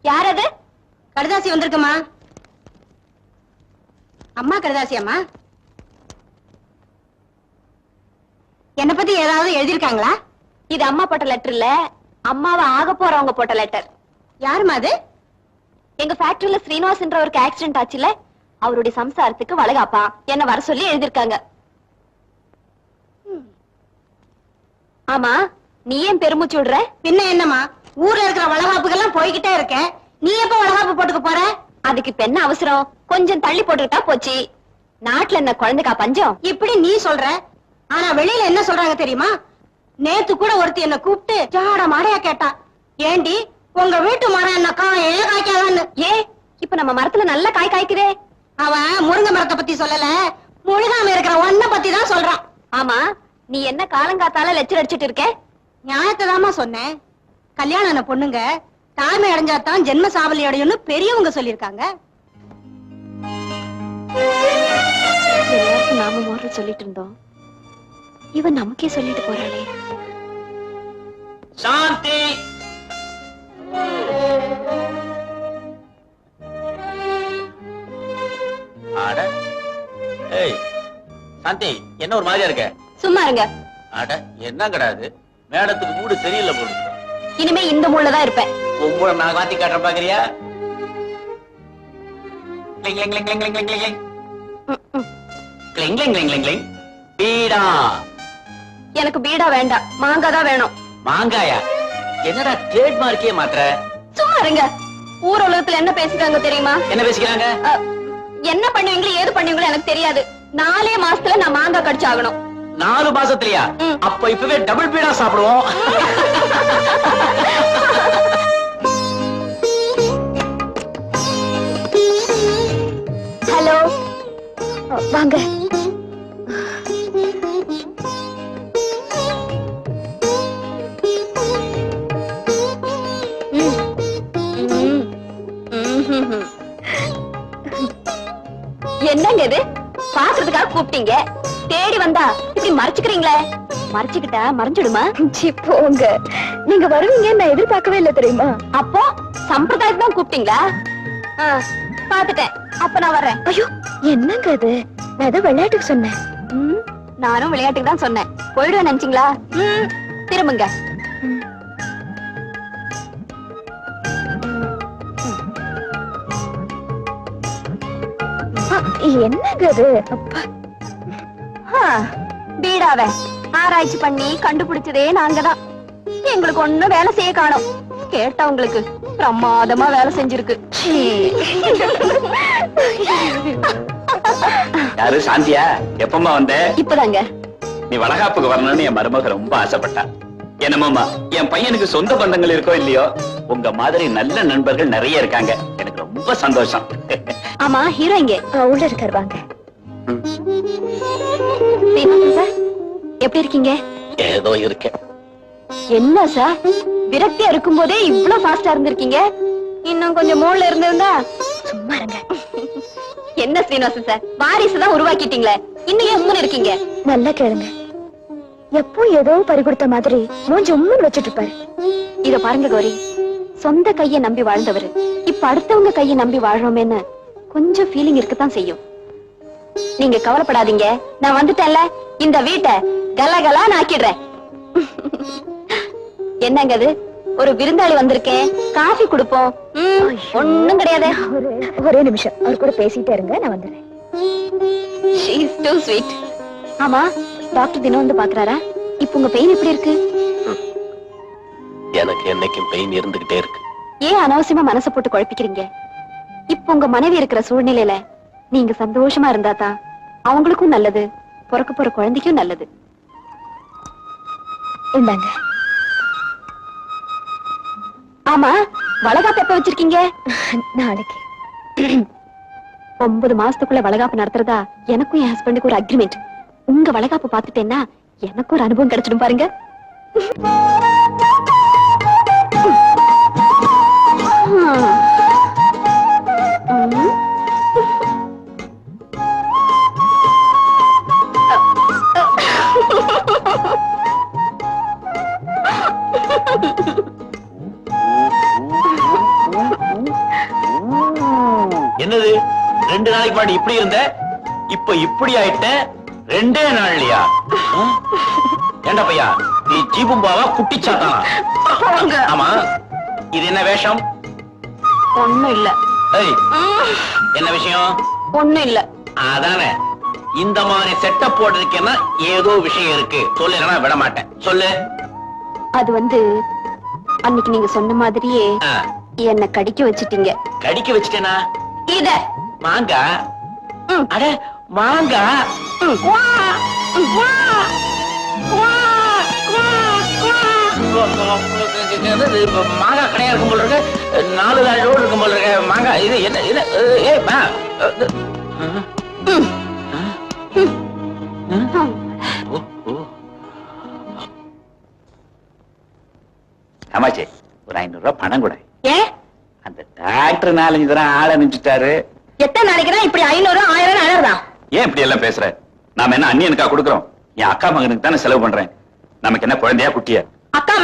யார் அது? கடுதாசி வந்திருக்குமா? அம்மா கடுதாசி அம்மா. என்ன பத்தி ஏதாவது எழுதிருக்காங்களா? இது அம்மா போட்ட லெட்டர் இல்ல, அம்மாவை ஆக போறவங்க போட்ட லெட்டர். யாருமா அது? எங்க ஃபேக்டரியில ஸ்ரீனிவாசன்றவருக்கு ஆக்சிடென்ட் ஆச்சுல, அவருடைய சம்சாரத்துக்கு வளகாப்பா என்ன வர சொல்லி எழுதிருக்காங்க. ஆமா, நீ ஏன் பெருமூச்சு விடுற? பின்ன என்னமா, ஊர்ல இருக்கிற வளகாப்புக்கெல்லாம் போய்கிட்டே இருக்க, நீ எப்ப வளகாப்பு போட்டுக்க போற? அதுக்கு இப்ப என்ன அவசரம்? கொஞ்சம் தள்ளி போட்டுக்கிட்டா போச்சு. நாட்டுல என்ன குழந்தைக்கா பஞ்சம்? இப்படி நீ சொல்ற, ஆனா வெளியில என்ன சொல்றாங்க தெரியுமா? நேத்து கூட ஒருத்தி என்ன கூப்பிட்டு ஜாட மாடையா கேட்டா, ஏண்டி உங்க வீட்டு மரம் என்ன காயே காய்க்காதான்னு. ஏ, இப்ப நம்ம மரத்துல நல்ல காய் காய்க்குதே. அவன் முருங்கை மரத்தை பத்தி சொல்லல, முழுகாம இருக்கிற ஒன்ன பத்தி தான் சொல்றான். ஆமா, நீ என்ன காலங்காத்தால லெக்சர் அடிச்சிட்டு இருக்க? நியாயத்தைதாமா சொன்னேன். கல்யாணம் பொண்ணுங்க தாய்மை அடைஞ்சாதான் ஜென்ம சாவலி அடையும்னு பெரியவங்க சொல்லிருக்காங்க. எல்லாருக்கும் நாம மோர சொல்லிட்டு இருந்தோம், இவன் நமக்கே சொல்லிட்டு போறாளே. சாந்தி, அட ஏய் சாந்தி, என்ன ஒரு மாதிரியா இருக்க? சும்மா இருங்க. அட என்ன கிடையாது, மேடத்துக்கு மூடு சரியில்லை போடு. இனிமே இந்த மூல தான் இருப்பேன். உங்களை நான் மாத்தி காட்டுற பாக்குறியா? கிளிங் கிளிங் கிளிங் கிளிங் கிளிங் கிளிங் கிளிங் கிளிங் கிளிங் கிளிங் கிளிங். பீடா. எனக்கு பீடா வேண்டாம், மாங்காய் தான் வேணும். மாங்காயா? என்னடா ட்ரேட் மார்க்கே மாத்திர? சும்மா இருங்க. ஊர் உலகத்துல என்ன பேசுறாங்க தெரியுமா? என்ன பேசிக்கிறாங்க? என்ன பண்ணுவீங்களோ ஏது பண்ணுவீங்களோ எனக்கு தெரியாது. 4 மாசத்துல நான் மாங்காய் கடிச்சாகணும். 4 மாசத்துலயா? அப்ப இப்பவே டபுள் பீடா சாப்பிடுவோம். ஹலோ, வாங்க. என்னங்க இது? பாக்குறதுக்காக கூப்பிட்டீங்க, தேடி வந்தா இப்படி மறைச்சுக்கிறீங்களே. மறைச்சுக்கிட்டா மறைஞ்சிடுமா? போங்க, நீங்க வருவீங்க நான் எதிர்பார்க்கவே இல்லை தெரியுமா. அப்போ சம்பிரதாயத்துக்கு தான் கூப்பிட்டீங்களா? பாத்துட்டேன், அப்ப நான் வர்றேன். ஐயோ, என்னங்க இது? நான் ஏதோ விளையாட்டுக்கு சொன்னேன். நானும் விளையாட்டுக்கு தான் சொன்னேன். போயிடுவேன் நினைச்சீங்களா? திரும்புங்க. என்னங்க அது? பீடாவ ஆராய்ச்சி பண்ணி கண்டுபிடிச்சதே நாங்கதான். எங்களுக்கு ஒண்ணும் வேலை செய்ய காணோம். கேட்டவங்களுக்கு பிரமாதமா வேலை செஞ்சிருக்கு. யாரு சாந்தியா? எப்பமா வந்த? இப்பதாங்க. நீ வளகாப்புக்கு வரணும்னு என் மருமக ரொம்ப ஆசைப்பட்டா. என்னமாமா, என் பையனுக்கு சொந்த பந்தங்கள் இருக்கோ இல்லையோ, உங்க மாதிரி நல்ல நண்பர்கள் நிறைய இருக்காங்க. எனக்கு ரொம்ப சந்தோஷம். ஆமா, ஹீரோ இங்க உள்ள இருக்காரு. வாங்க. எப்படி இருக்கீங்க? ஏதோ இருக்கேன். என்ன சார், விரக்தியா இருக்கும் போதே இவ்வளவு ஃபாஸ்டா இருந்திருக்கீங்க. இன்னும் கொஞ்சம் மூளைல இருந்திருந்தா. சும்மா இருங்க. என்ன ஸ்ரீனிவாசன் சார், வாரிசுதான் உருவாக்கிட்டீங்களே, இன்னும் ஏன் இருக்கீங்க? நல்லா கேளுங்க. எப்போ ஏதோ பறி கொடுத்த மாதிரி மூஞ்சி உம்முன்னு வச்சுட்டு இருப்பாரு. இத பாருங்க கௌரி, சொந்த கைய நம்பி வாழ்ந்தவரு இப்ப அடுத்தவங்க கைய நம்பி வாழ்றோமேன்னு கொஞ்சம் ஃபீலிங் இருக்கத்தான் செய்யும். நீங்க கவலைப்படாதீங்க, நான் வந்துட்டேன்ல, இந்த வீட்டை கலகலா நாக்கிடுறேன். என்னங்க அது? ஒரு விருந்தாளி வந்திருக்கேன், காஃபி குடுப்போம். ஒண்ணும் கிடையாது. ஒரே நிமிஷம், அவர் கூட பேசிட்டே இருங்க, நான் வந்துடுறேன். She is too sweet. ஆமா, டாக்டர் தினம் வந்து பாக்குறாரா? இப்ப உங்க பெயின் எப்படி இருக்கு? எனக்கு என்னைக்கும் பெயின் இருந்துகிட்டே இருக்கு. ஏன் அனாவசியமா மனசை போட்டு குழப்பிக்கிறீங்க? இப்ப உங்க மனைவி இருக்கிற சூழ்நிலையில நீங்க சந்தோஷமா இருந்தாதான் அவங்களுக்கும் நல்லது, பிறக்க போற குழந்தைக்கும் நல்லது. இந்தாங்க. ஆமா, வளகாப்பு எப்ப வச்சிருக்கீங்க? நாளைக்கு. 9 மாசத்துக்குள்ள வளகாப்பு நடத்துறதா எனக்கும் என் ஹஸ்பண்டுக்கு ஒரு அக்ரிமெண்ட். உங்க வளகாப்பு பாத்துட்டேன்னா எனக்கு ஒரு அனுபவம் கிடைச்சிடும் பாருங்க. என்னது 2 நாளைக்கு முன்னாடி இப்படி இருந்த, இப்ப இப்படி ஆயிட்ட 2 நாள்லயா? ஏண்டா பையா, நீ ஜீபும்பாவா குட்டிச்சாத்தானா? ஆமா, இது என்ன வேஷம்? ஒண்ணும் இல்ல. ஏய், என்ன விஷயம்? ஒண்ணும் இல்ல. அதானே, இந்த மாதிரி செட்டப் போடுறதுக்கு ஏதோ விஷயம் இருக்கு. சொல்லு, விட மாட்டேன். சொல்லு. அது வந்து அன்னைக்கு நீங்க சொன்ன மாதிரியே என்ன கடிக்க வச்சிட்டீங்க. கடிக்க வச்சிட்டேனா? இத மாங்கா. அட மாங்கா. மாங்கா கடையா இருக்கும் போல இருக்கு. 4 ரோடு இருக்கும் போல இருக்கு. மாங்கா இது என்ன? இது ஆமாச்சே, ஒரு 500 ரூபாய் பணம் கூட. அந்த டாக்டர் 4-5 தடவை ஆள அனுப்பிச்சிட்டாரு. எத்தனை நாளைக்கு தான் இப்படி 500 1000 அழறதான்? ஏன் இப்படி எல்லாம் பேசுற? நாம என்ன அண்ணியனுக்கா கொடுக்கறோம்? என் அக்கா மகனுக்கு தானே செலவு பண்றேன். நமக்கு என்ன குழந்தையா குட்டியா? அக்கா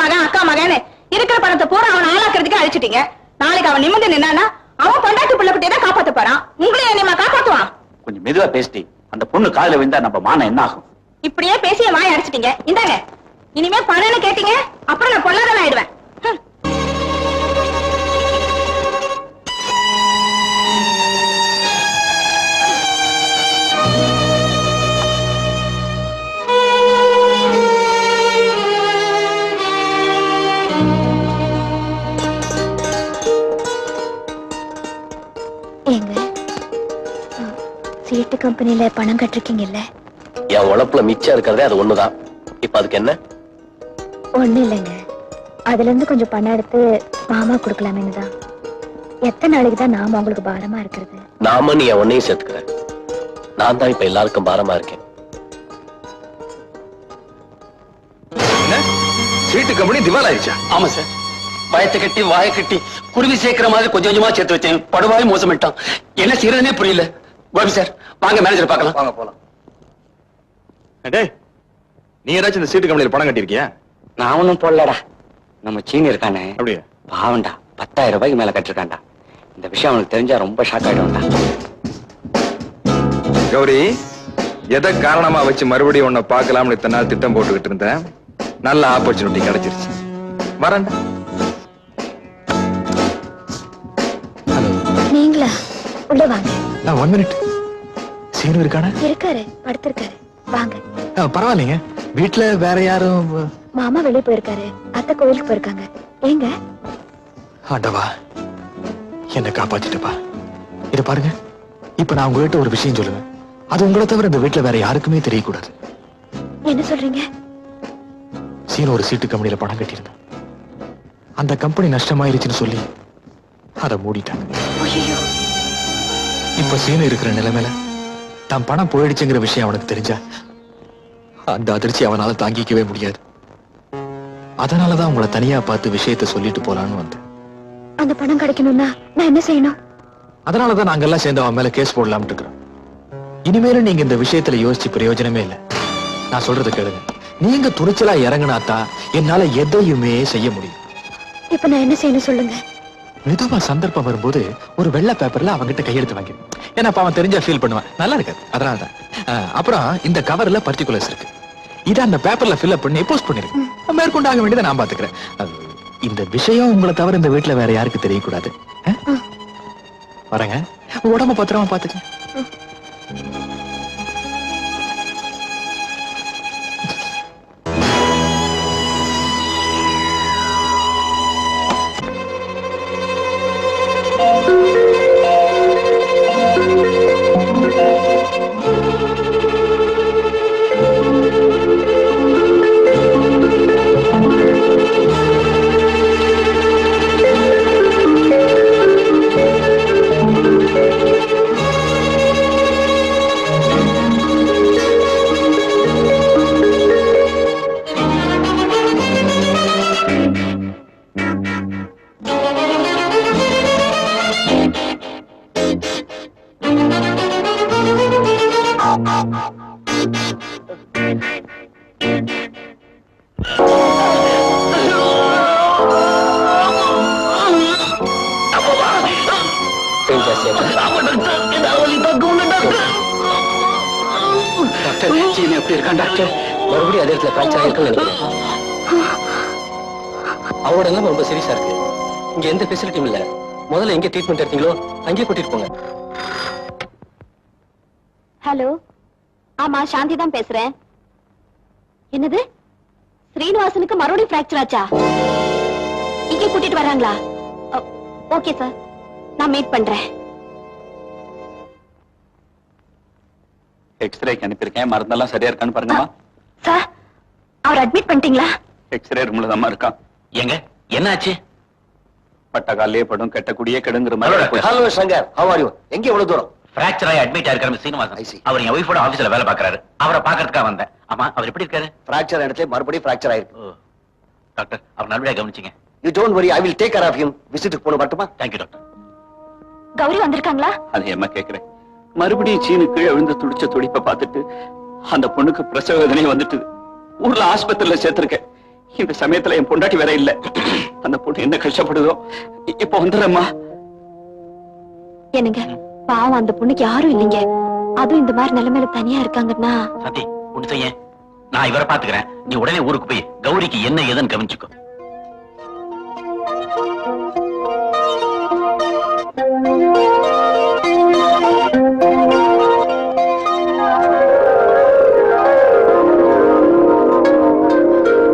மகன் இருக்கிற பணத்தை பூரா அவன் ஆளாக்குறதுக்கு அழிச்சிட்டீங்க. நாளைக்கு அவன் நிமிந்து நின்னானா அவன் பொண்டாட்டி பிள்ளை குட்டியை தான் காப்பாத்த போறான். உங்களையும் என்னமா காப்பாத்துவான்? கொஞ்சம் மெதுவா பேசிட்டி. அந்த பொண்ணு காதுல விழுந்தா நம்ம மானம் என்ன ஆகும்? இப்படியே பேசிய வாய் அடிச்சிட்டீங்க. இந்தாங்க, இனிமே பணம்னு கேட்டீங்க அப்புறம் நான் பொல்லாதவன் ஆயிடுவேன். சீட்டு கம்பெனில பணம் கட்டிருக்கீங்கல்ல? என் உழைப்புல மிச்சம் இருக்கிறதே அது ஒண்ணுதான். இப்ப அதுக்கு என்ன? ஒண்ணு இல்லைங்க, அதுல இருந்து கொஞ்சம் பணம் எடுத்து மாமா கொடுக்கலாமேன்னு தான். எத்தனை நாளைக்கு தான் நாம உங்களுக்கு பாரமா இருக்கிறது? நாம நீ என் ஒன்னையும் சேர்த்துக்கிற. நான் தான் இப்ப எல்லாருக்கும் பாரமா இருக்கேன். சீட்டு கம்பெனி திவால் ஆயிடுச்சா? ஆமா சார், வயத்தை கட்டி வாயை கட்டி குருவி சேர்க்கிற மாதிரி கொஞ்சம் கொஞ்சமா சேர்த்து வச்சேன். படுவாய் மோசமிட்டான். என்ன செய்யறதுனே புரியல. கோபி சார், வாங்க மேனேஜர் பார்க்கலாம். வாங்க போலாம். நீ ஏதாச்சும் இந்த சீட்டு கம்பெனியில் பணம் கட்டிருக்கியா? நான் ஒண்ணும் போடலடா. நம்ம சீனி இருக்கானே, அப்படியே பாவண்டா, 10,000 ரூபாய்க்கு மேல கட்டிருக்காண்டா. இந்த விஷயம் அவனுக்கு தெரிஞ்சா ரொம்ப ஷாக் ஆயிடும்டா. கௌரி, எதை காரணமா வச்சு மறுபடியும் உன்னை பார்க்கலாம்னு இத்தனை நாள் திட்டம் போட்டுக்கிட்டு இருந்தேன். நல்ல ஆப்பர்ச்சுனிட்டி கிடைச்சிருச்சு. வரேன். நீங்களா? உள்ள வாங்க. 1 மினிட். சீனு இருக்கானே? இருக்காரு, படுத்திருக்காரு. வாங்க. பரவாயில்லைங்க, வீட்டுல வேற யாரும்? மாமா வெளியே போயிருக்காரு, அத்தை கோயிலுக்கு போயிருக்காங்க. ஏங்க? ஆண்டவா, என்ன காப்பாத்திட்டப்பா. இத பாருங்க, இப்ப நான் உங்ககிட்ட ஒரு விஷயம் சொல்லுவேன். அது உங்களை தவிர இந்த வீட்டுல வேற யாருக்குமே தெரியக்கூடாது. என்ன சொல்றீங்க? சீனு ஒரு சீட்டு கம்பெனியில பணம் கட்டியிருந்தான். அந்த கம்பெனி நஷ்டமாயிருச்சுன்னு சொல்லி அதை மூடிட்டாங்க. இப்ப சீனு இருக்கிற நிலைமையில தான் பணம் போயிடுச்சுங்கிற விஷயம் அவனுக்கு தெரிஞ்சா அந்த அதிர்ச்சி அவனால தாங்கிக்கவே முடியாது. அதனாலதான் உங்களை தனியா பார்த்து விஷயத்தை சொல்லிட்டு போலான்னு வந்தேன். அந்த பணம் கிடைக்கணும்னா நான் என்ன செய்யணும்? அதனாலதான் நாங்க எல்லாம் சேர்ந்து அவன் மேல கேஸ் போடலாம்னு இருக்கிறோம். இனிமேலும் நீங்க இந்த விஷயத்துல யோசிச்சு பிரயோஜனமே இல்லை. நான் சொல்றதை கேளுங்க. நீங்க துணிச்சலா இறங்கினாத்தான் என்னால எதையுமே செய்ய முடியும். இப்ப நான் என்ன செய்யணும் சொல்லுங்க. மெதுவா சந்தர்ப்பம் வரும்போது ஒரு வெள்ளை பேப்பர்ல அவங்கிட்ட கையெழுத்து வாங்கி, ஏன்னா அவன் தெரிஞ்சா ஃபீல் பண்ணுவான், நல்லா இருக்காது, அதனாலதான். அப்புறம் இந்த கவர்ல பர்டிகுலர்ஸ் இருக்கு. இதை அந்த பேப்பர்ல ஃபில் பண்ணி போஸ்ட் பண்ணிருக்கு. மேற்கொண்டாக வேண்டியதை நான் பாத்துக்கிறேன். இந்த விஷயம் உங்களை தவிர இந்த வீட்டுல வேற யாருக்கு தெரியக்கூடாது. வரேங்க, உடம்ப பத்திரமா பாத்துக்க. டாக்டர் சீனு எப்படி இருக்கான் டாக்டர்? மறுபடியும் அதே இடத்துல பிராக்சர் ஆயிருக்குன்னு நினைக்கிறேன். அவரோட எல்லாம் ரொம்ப சீரியஸா இருக்கு. இங்க எந்த ஃபெசிலிட்டியும் இல்ல. முதல்ல எங்க ட்ரீட்மெண்ட் எடுத்தீங்களோ அங்கேயே கூட்டிட்டு போங்க. ஹலோ, ஆமா சாந்தி தான் பேசுறேன். என்னது, ஸ்ரீனிவாசனுக்கு மறுபடியும் பிராக்சர் ஆச்சா? இங்க கூட்டிட்டு வராங்களா? ஓகே சார், நான் மீட் பண்றேன். எக்ஸ்ரேக்கு அனுப்பியிருக்கேன், மருந்தெல்லாம் சரியா இருக்கான்னு பாருங்கம்மா. சார், அவர் அட்மிட் பண்ணிட்டீங்களா? எக்ஸ்ரே ரூம்ல தான் இருக்கான். எங்க என்னாச்சு? பட்ட காலே படும் கெட்ட குடியே கெடுங்கிற மாதிரி. Hello Shankar, how are you? எங்க எவ்வளவு தூரம்? பிராக்சர் ஆகி அட்மிட் ஆயிருக்காரு சீனிவாசன். அவர் என் ஒய்ஃபோட ஆபீஸ்ல வேலை பாக்குறாரு. அவரை பாக்குறதுக்காக வந்தேன். ஆமா, அவர் எப்படி இருக்காரு? பிராக்சர் இடத்துல மறுபடியும் பிராக்சர் ஆயிருக்கு. டாக்டர், அவர் நல்லபடியா கவனிச்சிங்க. You don't worry, I will take care of him. விசிட்டுக்கு போன வரட்டுமா? Thank you doctor. கௌரி வந்திருக்காங்களா? அது ஏமா கேக்குறேன்? மறுபடியும் சீனு கீழே விழுந்து துடிச்ச துடிப்பை பார்த்துட்டு அந்த பொண்ணுக்கு பிரசவ வேதனை வந்துட்டு ஊர்ல ஆஸ்பத்திரியில சேர்த்திருக்கேன். இந்த சமயத்துல என் பொண்டாட்டி வேற இல்ல. அந்த பொண்ணு என்ன கஷ்டப்படுதோ. இப்ப வந்துடுறேம்மா. என்னங்க, பாவம் அந்த பொண்ணுக்கு யாரும் இல்லைங்க. அதுவும் இந்த மாதிரி நிலைமையில தனியா இருக்காங்கன்னா. சாந்தி, ஒண்ணு செய்ய, நான் இவரை பாத்துக்கிறேன். நீ உடனே ஊருக்கு போய் கௌரிக்கு என்ன ஏதுன்னு கவனிச்சுக்கோ.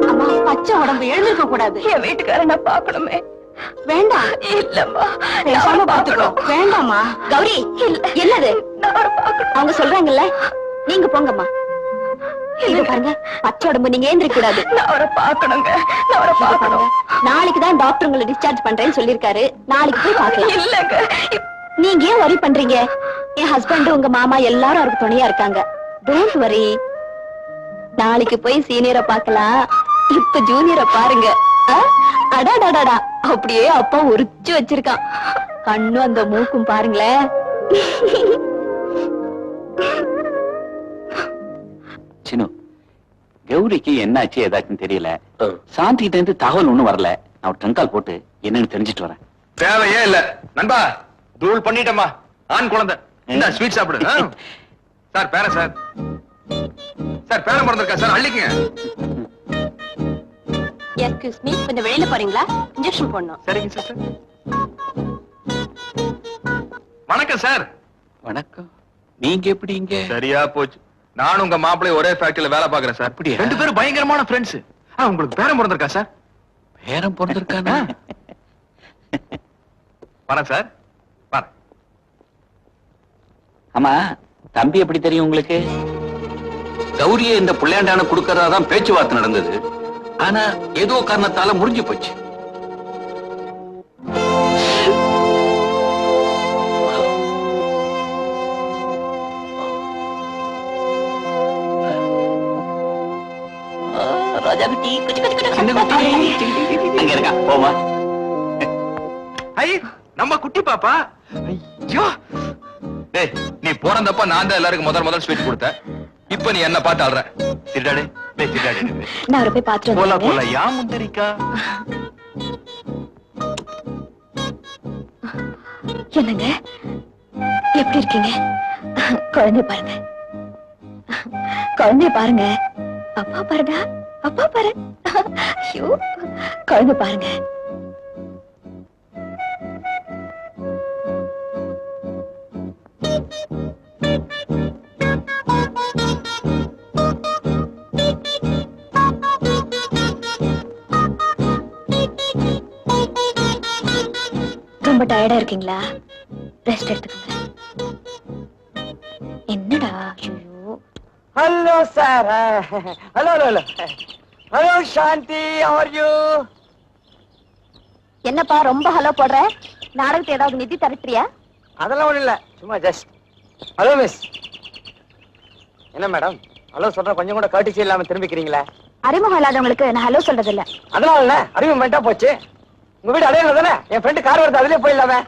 அம்மா, பச்சை உடம்பு எழுந்திருக்க கூடாது. என் வீட்டுக்காரன் நான் பாக்கணுமே. வேண்டாம். இல்லம்மா, பேசாம பாத்துக்கோ. வேண்டாமா கௌரி? என்னது? அவங்க சொல்றாங்கல்ல, நீங்க போங்கம்மா. இது பாருங்க, பச்சை உடம்பு நீங்க ஏந்திரிக்க கூடாது. அவரை பாக்கணுங்க. அவரை பாக்கணும். நாளைக்கு தான் டாக்டர் உங்களை டிஸ்சார்ஜ் பண்றேன்னு சொல்லிருக்காரு. நாளைக்கு போய் பாக்கலாம். இல்லங்க, நீங்க ஏன் வரி பண்றீங்க? என் ஹஸ்பண்ட், உங்க மாமா எல்லாரும் அவருக்கு துணையா இருக்காங்க. Don't worry. நாளைக்கு போய் சீனியரை பார்க்கலாம். இப்ப ஜூனியரை பாருங்க. அடாடாடாடா, அப்படியே அப்பா உரிச்சு வச்சிருக்கான். கண்ணும் அந்த மூக்கும் பாருங்களேன். சினு, கௌரிக்கு என்னாச்சு ஏதாச்சும் தெரியல. சாந்தி கிட்ட இருந்து தகவல் ஒண்ணும் வரல. நான் ஒரு ட்ரங்கால் போட்டு என்னன்னு தெரிஞ்சிட்டு வரேன். தேவையே இல்ல நண்பா, தூள் பண்ணிட்டமா. ஆண் குழந்தை இந்த ஸ்வீட் சாப்பிடு. சார் பேர சார் சார் பேர பிறந்திருக்கா சார், அள்ளிக்குங்க. எக்ஸ்கியூஸ் மீ, கொஞ்சம் வெளியில போறீங்களா? இன்ஜெக்ஷன் போடணும். சரிங்க சிஸ்டர். வணக்கம் சார். வணக்கம். நீங்க எப்படி இங்க? சரியா போச்சு. நானும் உங்க மாப்பிள்ளை ஒரே ஃபேக்டரியில வேலை பாக்குறேன் சார். அப்படியா? ரெண்டு பேரும் பயங்கரமான ஃப்ரெண்ட்ஸ். உங்களுக்கு பேரம் பிறந்திருக்கா சார்? பேரம் பிறந்திருக்கானா? வரேன் சார், வரேன். ஆமா, தம்பி எப்படி தெரியும் உங்களுக்கு? கௌரியை இந்த புள்ளையாண்டான கொடுக்கறதா தான் பேச்சுவார்த்தை நடந்தது. ஆனா ஏதோ காரணத்தால முடிஞ்சு போச்சு. ராஜா குட்டி, அங்க இருக்கா, போமா. ஐ, நம்ம குட்டி பாப்பா. ஐயோ, டேய், நீ போறந்தப்ப நான் தான் எல்லாருக்கும் முதல் ஸ்வீட் கொடுத்தேன். இப்ப நீ என்ன பார்த்து ஆடுற. திட்டாடு, டேய் திட்டாடு. நான் அவரை போய் பாத்துட்டு போல வந்துடுறேன். போல யா முந்தரிக்கா. என்னங்க, எப்படி இருக்கீங்க? குழந்தைய பாருங்க, குழந்தைய பாருங்க. அப்பா பாருடா, அப்பா பாரு. ஐயோ, குழந்தை பாருங்க. ரொம்ப டயர்டா இருக்கீங்களா? ரெஸ்ட் எடுத்துக்கோங்க. என்னடா? ஐயோ, Hello, sir. Hello, hello. Hello, Shanti. How are you? என்னப்பா ரொம்ப ஹலோ போடுற? நாடகத்தை ஏதாவது நிதி தரட்டுறியா? அதெல்லாம் ஒண்ணும் இல்ல, சும்மா ஜஸ்ட். Hello miss. என்ன மேடம், ஹலோ சொல்ற கொஞ்சம் கூட கர்டிசி இல்லாம திரும்பிக்கிறீங்களா? அறிமுகம் இல்லாதவங்களுக்கு நான் ஹலோ சொல்றது இல்ல. அதனால என்ன அறிமுகம் பண்ணிட்டா போச்சு. உங்க வீடு அதே தானே? என் ஃப்ரெண்டு கார் வருது, அதுலயே போயிடலாமே.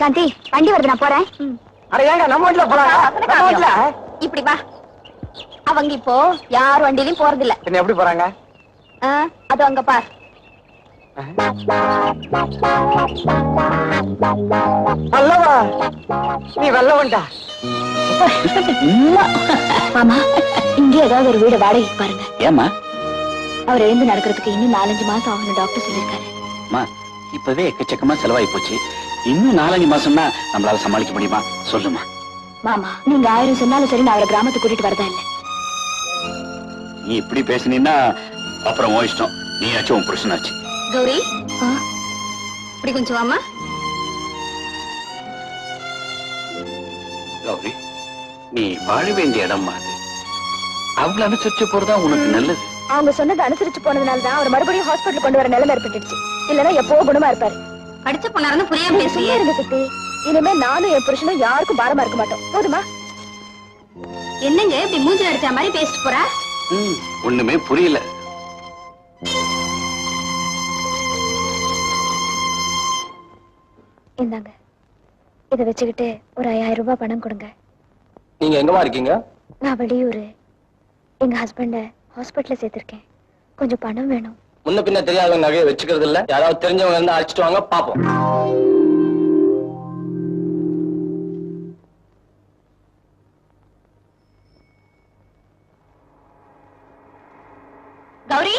சாந்தி, வண்டி வருது, நான் போறேன். அட ஏங்க நம்ம வீட்டுல போறாங்க. நம்ம வீட்டுல இப்படி வா. அவங்க இப்போ யார் வண்டியிலும் போறது இல்ல. என்ன எப்படி போறாங்க? அது அங்க பார். அல்லவா, நீ வெள்ளவன்டா. மாமா, இங்கே ஏதாவது ஒரு வீடு வாடகைக்கு பாருங்க. ஏமா? அவர் எழுந்து நடக்கிறதுக்கு இன்னும் 4-5 மாசம் ஆகணும் டாக்டர் சொல்லியிருக்காரு. அம்மா, இப்பவே எக்கச்சக்கமா செலவாகி போச்சு. இன்னும் 4-5 மாசம்னா நம்மளால சமாளிக்க முடியுமா? சொல்லுமா. மாமா, நீங்க 1000 சொன்னாலும் சரி, நான் அவரை கிராமத்துக்கு கூட்டிட்டு வரதா இல்ல. நீ இப்படி பேசினீன்னா அப்புறம் உன் இஷ்டம். நீயாச்சும் உன் புருஷனாச்சு. கௌரி, இப்படி கொஞ்சம் வாமா. கௌரி, நீ வாழ வேண்டிய இடம் அது. அவங்கள அனுசரிச்சு போறதா உனக்கு நல்லது. அவங்க சொன்னதை அனுசரிச்சு போனதுனாலதான் அவர் மறுபடியும் ஹாஸ்பிட்டல் கொண்டு வர நிலைமை ஏற்பட்டுச்சு. இல்லன்னா எப்போ குணமா இருப்பாரு. அடிச்ச பொண்ணாருன்னு புரியாம பேசுறியே. இருங்க சித்தி, இனிமே நானும் என் புருஷனும் யாருக்கும் பாரமா இருக்க மாட்டோம். போதுமா? என்னங்க இப்படி மூஞ்சில அடிச்ச மாதிரி பேசிட்டு போறா? ஒண்ணுமே புரியல. இந்தாங்க, இதை வச்சுக்கிட்டு ஒரு 5000 ரூபாய் பணம் கொடுங்க. நீங்க எங்கம்மா இருக்கீங்க? நான் வெளியூரு. எங்க ஹஸ்பண்ட ஹாஸ்பிட்டல்ல சேர்த்திருக்கேன். கொஞ்சம் பணம் வேணும். முன்ன பின்ன தெரியாதவங்க நகையை வச்சுக்கிறது இல்ல. யாராவது தெரிஞ்சவங்க இருந்தா அழைச்சிட்டு வாங்க, பாப்போம். கௌரி,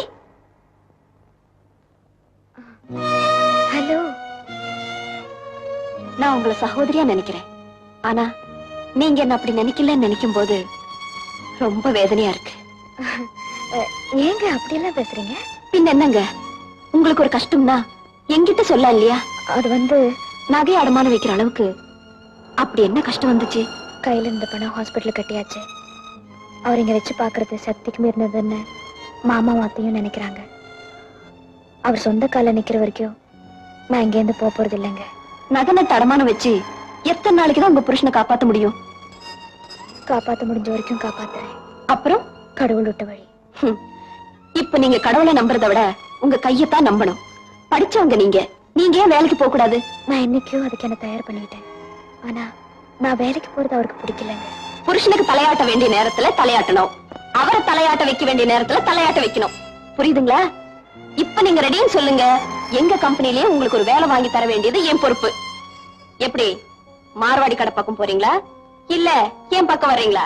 ஹலோ. நான் உங்களை சகோதரியா நினைக்கிறேன். ஆனா நீங்க என்ன அப்படி நினைக்கலன்னு நினைக்கும் போது ரொம்ப வேதனையா இருக்கு. ஏங்க அப்படியெல்லாம் பேசுறீங்க? பின்ன என்னங்க, உங்களுக்கு ஒரு கஷ்டம்னா என்கிட்ட சொல்ல இல்லையா? அது வந்து நகை அடமானம் வைக்கிற அளவுக்கு அப்படி என்ன கஷ்டம் வந்துச்சு? கையில இருந்த பணம் ஹாஸ்பிட்டல் கட்டியாச்சு. அவர் இங்க வச்சு பாக்குறது சக்திக்கு மீறினதுன்னு மாமா மாத்தையும் நினைக்கிறாங்க. அவர் சொந்த கால நிக்கிற வரைக்கும் நான் இங்க இருந்து போறது இல்லைங்க. நகனை தடமானம் வச்சு எத்தனை நாளைக்கு தான் உங்க புருஷனை காப்பாத்த முடியும்? காப்பாத்த முடிஞ்ச வரைக்கும் காப்பாத்துறேன். அப்புறம் கடவுள் விட்ட வழி. இப்ப நீங்க கடவுளை நம்புறதை விட உங்க கையத்தான் நம்பணும். படிச்சவங்க நீங்க ஏன் வேலைக்கு போக கூடாது? நான் என்னைக்கும் அதுக்கு என்ன தயார் பண்ணிக்கிட்டேன். ஆனா நான் வேலைக்கு போறது அவருக்கு பிடிக்கலங்க. புருஷனுக்கு தலையாட்ட வேண்டிய நேரத்துல தலையாட்டணும், அவரை தலையாட்ட வைக்க வேண்டிய நேரத்துல தலையாட்ட வைக்கணும். புரியுதுங்களா? இப்ப நீங்க ரெடின்னு சொல்லுங்க. எங்க கம்பெனிலேயே உங்களுக்கு ஒரு வேலை வாங்கி தர வேண்டியது என் பொறுப்பு. எப்படி, மார்வாடி கடை பக்கம் போறீங்களா இல்ல என் பக்கம் வர்றீங்களா?